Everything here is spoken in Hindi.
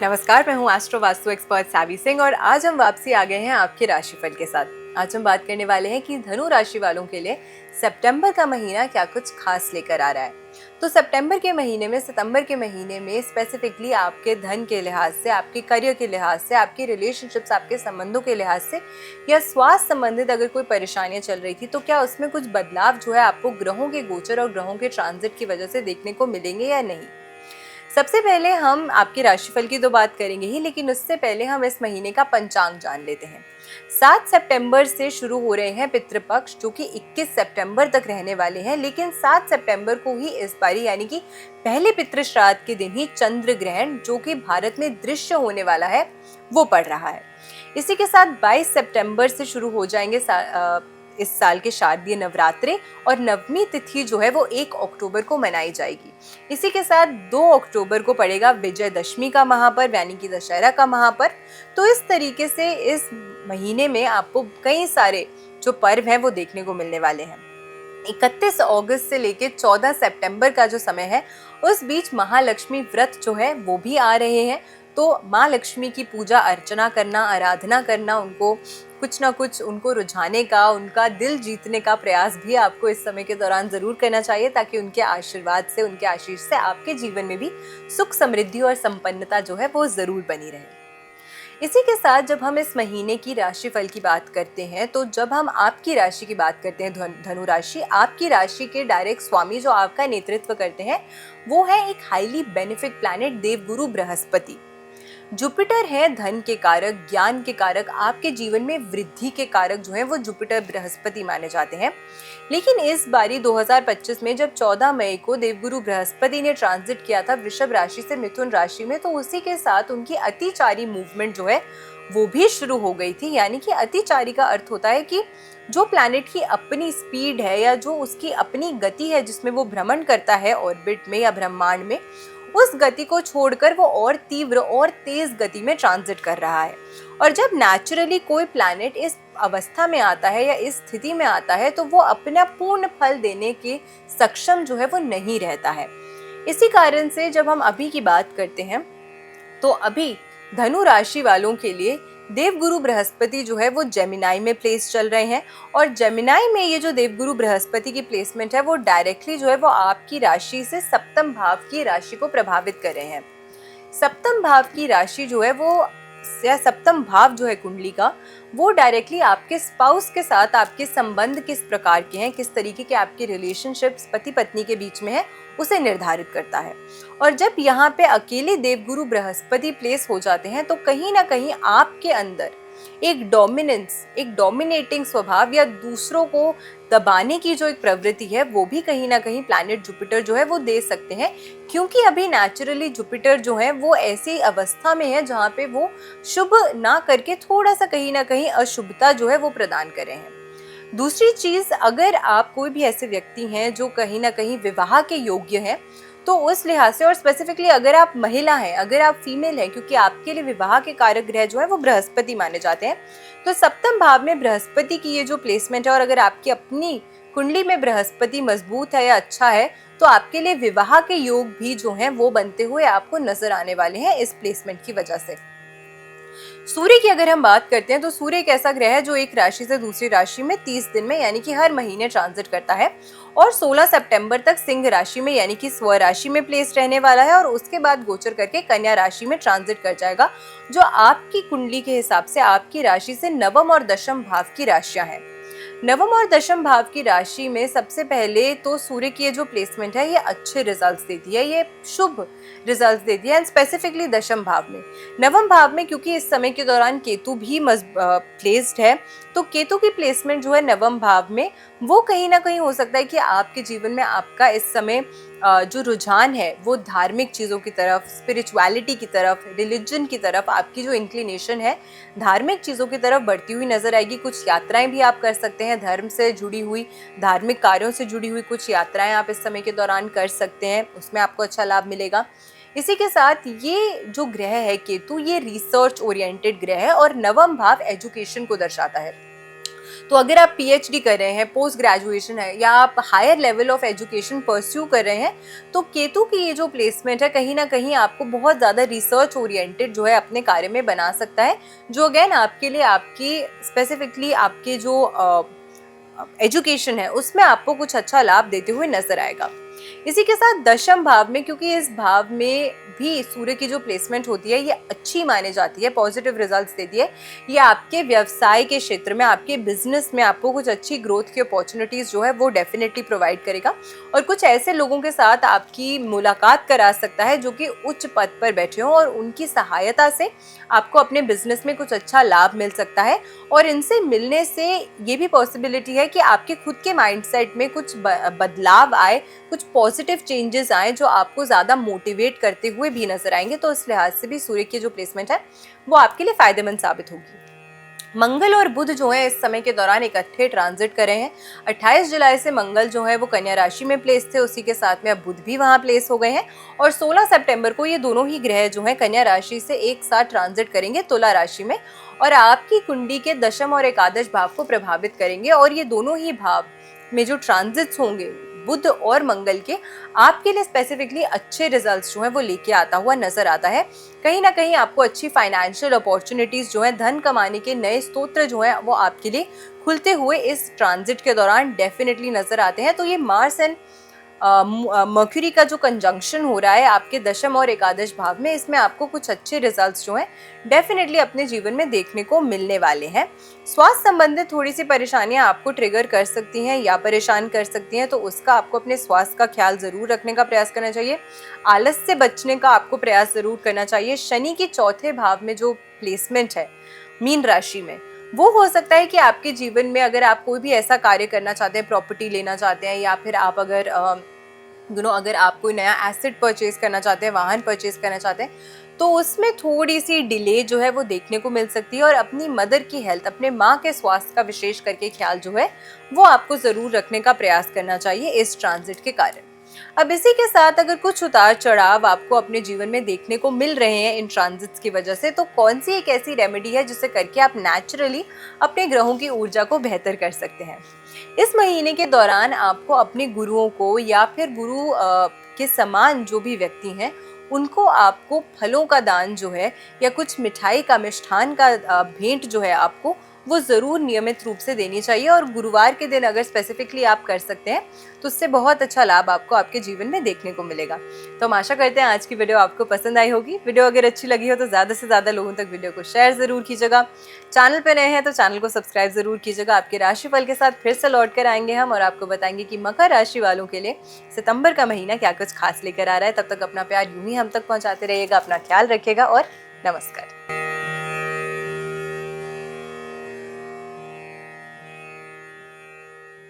नमस्कार, मैं हूँ एस्ट्रो वास्तु एक्सपर्ट सावी सिंह और आज हम वापसी आ गए हैं आपके राशिफल के साथ। आज हम बात करने वाले हैं कि धनु राशि वालों के लिए सितंबर का महीना क्या कुछ खास लेकर आ रहा है। तो सितंबर के महीने में स्पेसिफिकली आपके धन के लिहाज से, आपके करियर के लिहाज से, आपके रिलेशनशिप्स, आपके संबंधों के लिहाज से या स्वास्थ्य संबंधित अगर कोई परेशानियां चल रही थी तो क्या उसमें कुछ बदलाव जो है आपको ग्रहों के गोचर और ग्रहों के ट्रांजिट की वजह से देखने को मिलेंगे या नहीं। सबसे पहले हम आपके राशिफल की तो बात करेंगे ही, लेकिन उससे पहले हम इस महीने का पंचांग जान लेते हैं। 7 सितंबर से शुरू हो रहे हैं पितृपक्ष, जो कि 21 सितंबर तक रहने वाले हैं, लेकिन 7 सितंबर को ही इस बारी यानी कि पहले पितृ श्राद्ध के दिन ही चंद्र ग्रहण, जो कि भारत में दृश्य होने वाला है, वो पड़ रहा है। इसी के साथ 22 सितंबर से शुरू हो जाएंगे इस साल के शारदीय नवरात्रे और नवमी तिथि जो है वो 1 अक्टूबर को मनाई जाएगी। इसी के साथ 2 अक्टूबर को पड़ेगा विजयदशमी का महापर्व यानी कि दशहरा का महापर्व। तो इस तरीके से इस महीने में आपको कई सारे जो पर्व हैं वो देखने को मिलने वाले हैं। 31 अगस्त से लेकर 14 सितंबर का जो समय है, उस बीच महालक्ष्मी व्रत जो है वो भी आ रहे हैं। तो माँ लक्ष्मी की पूजा अर्चना करना, आराधना करना, उनको कुछ ना कुछ उनको रुझाने का, उनका दिल जीतने का प्रयास भी आपको इस समय के दौरान जरूर करना चाहिए, ताकि उनके आशीर्वाद से, उनके आशीष से आपके जीवन में भी सुख, समृद्धि और संपन्नता जो है वो जरूर बनी रहे। इसी के साथ जब हम इस महीने की राशिफल की बात करते हैं, तो जब हम आपकी राशि की बात करते हैं, धनु राशि, आपकी राशि के डायरेक्ट स्वामी जो आपका नेतृत्व करते हैं वो है एक हाईली बेनिफिक प्लैनेट देवगुरु बृहस्पति। जुपिटर है धन के कारक, ज्ञान के कारक, आपके जीवन में वृद्धि के कारक जो है वो जुपिटर बृहस्पति माने जाते हैं। लेकिन इस बारी 2025 में जब 14 मई को देवगुरु बृहस्पति ने ट्रांजिट किया था वृषभ राशि से मिथुन राशि में, तो उसी के साथ उनकी अतिचारी मूवमेंट जो है वो भी शुरू हो गई थी। यानी कि अतिचारी का अर्थ होता है कि जो प्लैनेट की अपनी स्पीड है या जो उसकी अपनी गति है जिसमें वो भ्रमण करता है ऑर्बिट में या ब्रह्मांड में, उस गति को छोड़कर वो और तीव्र और तेज गति में ट्रांजिट कर रहा है। और जब नेचुरली कोई प्लैनेट इस अवस्था में आता है या इस स्थिति में आता है तो वो अपना पूर्ण फल देने के सक्षम जो है वो नहीं रहता है। इसी कारण से जब हम अभी की बात करते हैं तो अभी धनु राशि वालों के लिए देवगुरु बृहस्पति जो है वो जेमिनाई में प्लेस चल रहे हैं। और जेमिनाई में ये जो देवगुरु बृहस्पति की प्लेसमेंट है वो डायरेक्टली जो है वो आपकी राशि से सप्तम भाव की राशि को प्रभावित कर रहे हैं। सप्तम भाव की राशि जो है वो, या सप्तम भाव जो है कुंडली का, वो डायरेक्टली आपके स्पाउस के साथ आपके संबंध किस प्रकार के हैं, किस तरीके के आपके रिलेशनशिप्स पति पत्नी के बीच में है, उसे निर्धारित करता है। और जब यहाँ पे अकेले देवगुरु बृहस्पति प्लेस हो जाते हैं तो कहीं ना कहीं आपके अंदर एक डोमिनेंस, एक डोमिनेटिंग स्वभाव या दूसरों को दबाने की जो एक प्रवृत्ति है वो भी कहीं ना कहीं प्लैनेट जुपिटर जो है वो दे सकते हैं। क्योंकि अभी नेचुरली जुपिटर जो है वो ऐसी अवस्था में है जहाँ पे वो शुभ ना करके थोड़ा सा कहीं ना कहीं अशुभता जो है वो प्रदान कर रहे हैं। दूसरी चीज, अगर आप कोई भी ऐसे व्यक्ति हैं जो कहीं ना कहीं विवाह के योग्य हैं, तो उस लिहाज से, और स्पेसिफिकली अगर आप महिला हैं, अगर आप फीमेल हैं, क्योंकि आपके लिए विवाह के कारक ग्रह जो है वो बृहस्पति माने जाते हैं, तो सप्तम भाव में बृहस्पति की ये जो प्लेसमेंट है और अगर आपकी अपनी कुंडली में बृहस्पति मजबूत है या अच्छा है, तो आपके लिए विवाह के योग भी जो हैं वो बनते हुए आपको नजर आने वाले हैं इस प्लेसमेंट की वजह से। सूर्य की अगर हम बात करते हैं तो सूर्य एक ऐसा ग्रह है जो एक राशि से दूसरी राशि में 30 दिन में यानी कि हर महीने ट्रांजिट करता है और 16 सितंबर तक सिंह राशि में यानी कि स्व राशि में प्लेस रहने वाला है और उसके बाद गोचर करके कन्या राशि में ट्रांजिट कर जाएगा, जो आपकी कुंडली के हिसाब से आपकी राशि से नवम और दशम भाव की राशियां हैं। नवम और दशम भाव की राशि में सबसे पहले तो सूर्य की ये जो प्लेसमेंट है ये अच्छे रिजल्ट्स देती है, ये शुभ रिजल्ट्स देती है। एंड स्पेसिफिकली दशम भाव में, नवम भाव में क्योंकि इस समय के दौरान केतु भी प्लेस्ड है, तो केतु की प्लेसमेंट जो है नवम भाव में, वो कहीं ना कहीं हो सकता है कि आपके जीवन में आपका इस समय जो रुझान है वो धार्मिक चीज़ों की तरफ, स्पिरिचुअलिटी की तरफ, रिलीजन की तरफ, आपकी जो इंक्लिनेशन है धार्मिक चीज़ों की तरफ बढ़ती हुई नजर आएगी। कुछ यात्राएं भी आप कर सकते हैं, धर्म से जुड़ी हुई, धार्मिक कार्यों से जुड़ी हुई कुछ यात्राएं आप इस समय के दौरान कर सकते हैं, उसमें आपको अच्छा लाभ मिलेगा। इसी के साथ ये जो ग्रह है केतु, ये रिसर्च ओरिएंटेड ग्रह है और नवम भाव एजुकेशन को दर्शाता है। तो अगर आप पीएचडी कर रहे हैं, पोस्ट ग्रेजुएशन है या आप higher level of education pursue कर रहे हैं, तो केतु की ये जो प्लेसमेंट है कहीं ना कहीं आपको बहुत ज़्यादा रिसर्च ओरिएंटेड जो है अपने कार्य में बना सकता है, जो अगेन आपके लिए आपकी स्पेसिफिकली आपके जो एजुकेशन है उसमें आपको कुछ अच्छा लाभ देते हुए नजर आएगा। इसी के साथ दशम भाव में, क्योंकि इस भाव में भी सूर्य की जो प्लेसमेंट होती है ये अच्छी मानी जाती है, पॉजिटिव रिजल्ट्स देती है। ये आपके व्यवसाय के क्षेत्र में, आपके बिजनेस में आपको कुछ अच्छी ग्रोथ की अपॉर्चुनिटीज जो है वो डेफिनेटली प्रोवाइड करेगा और कुछ ऐसे लोगों के साथ आपकी मुलाकात करा सकता है जो कि उच्च पद पर बैठे हों और उनकी सहायता से आपको अपने बिजनेस में कुछ अच्छा लाभ मिल सकता है। और इनसे मिलने से ये भी पॉसिबिलिटी है कि आपके खुद के माइंडसेट में कुछ बदलाव आए, कुछ पॉजिटिव चेंजेस आए जो आपको ज़्यादा मोटिवेट करते हुए भी नजर आएंगे। तो इस लिहाज से भी सूर्य की जो प्लेसमेंट है वो आपके लिए फायदेमंद साबित होगी। मंगल और बुध जो है इस समय के दौरान इकट्ठे ट्रांजिट कर रहे हैं। 28 जुलाई से मंगल जो है वो कन्या राशि में प्लेस थे, उसी के साथ में अब बुध भी वहां प्लेस हो गए हैं और 16 सितंबर को ये दोनों ही ग्रह जो है कन्या राशि से एक साथ ट्रांजिट करेंगे तुला राशि में और आपकी कुंडली के दशम और एकादश भाव को प्रभावित करेंगे। और ये दोनों ही भाव में जो ट्रांजिट्स होंगे बुध और मंगल के, आपके लिए स्पेसिफिकली अच्छे रिजल्ट्स जो है वो लेके आता हुआ नजर आता है। कहीं ना कहीं आपको अच्छी फाइनेंशियल अपॉर्चुनिटीज जो है, धन कमाने के नए स्तोत्र जो है वो आपके लिए खुलते हुए इस ट्रांजिट के दौरान डेफिनेटली नजर आते हैं। तो ये मार्स एंड मर्क्यूरी का जो कंजंक्शन हो रहा है आपके दशम और एकादश भाव में, इसमें आपको कुछ अच्छे रिजल्ट्स जो हैं डेफिनेटली अपने जीवन में देखने को मिलने वाले हैं। स्वास्थ्य संबंधित थोड़ी सी परेशानियां आपको ट्रिगर कर सकती हैं या परेशान कर सकती हैं, तो उसका आपको अपने स्वास्थ्य का ख्याल जरूर रखने का प्रयास करना चाहिए। आलस से बचने का आपको प्रयास जरूर करना चाहिए। शनि की चौथे भाव में जो प्लेसमेंट है मीन राशि में, वो हो सकता है कि आपके जीवन में अगर आप कोई भी ऐसा कार्य करना चाहते हैं, प्रॉपर्टी लेना चाहते हैं या फिर आप अगर अगर आप कोई नया एसेट परचेज करना चाहते हैं, वाहन परचेज करना चाहते हैं, तो उसमें थोड़ी सी डिले जो है वो देखने को मिल सकती है। और अपनी मदर की हेल्थ, अपने माँ के स्वास्थ्य का विशेष करके ख्याल जो है वो आपको ज़रूर रखने का प्रयास करना चाहिए इस ट्रांजिट के कारण। अब इसी के साथ अगर कुछ उतार चढ़ाव आपको अपने जीवन में देखने को मिल रहे हैं इन ट्रांजिट्स की वजह से, तो कौन सी एक ऐसी रेमेडी है जिसे करके आप नेचुरली अपने ग्रहों की ऊर्जा को बेहतर कर सकते हैं। इस महीने के दौरान आपको अपने गुरुओं को या फिर गुरु के समान जो भी व्यक्ति हैं उनको आपको फलों का दान जो है या कुछ मिठाई का, मिष्ठान का भेंट जो है आपको वो ज़रूर नियमित रूप से देनी चाहिए। और गुरुवार के दिन अगर स्पेसिफिकली आप कर सकते हैं तो उससे बहुत अच्छा लाभ आपको आपके जीवन में देखने को मिलेगा। तो हम आशा करते हैं आज की वीडियो आपको पसंद आई होगी। वीडियो अगर अच्छी लगी हो तो ज़्यादा से ज़्यादा लोगों तक वीडियो को शेयर ज़रूर कीजिएगा। चैनल पर नए हैं तो चैनल को सब्सक्राइब ज़रूर कीजिएगा। आपके राशिफल के साथ फिर से लौट कर आएंगे हम और आपको बताएंगे कि मकर राशि वालों के लिए सितंबर का महीना क्या कुछ खास लेकर आ रहा है। तब तक अपना प्यार यूं ही हम तक पहुँचाते रहिएगा, अपना ख्याल रखिएगा और नमस्कार।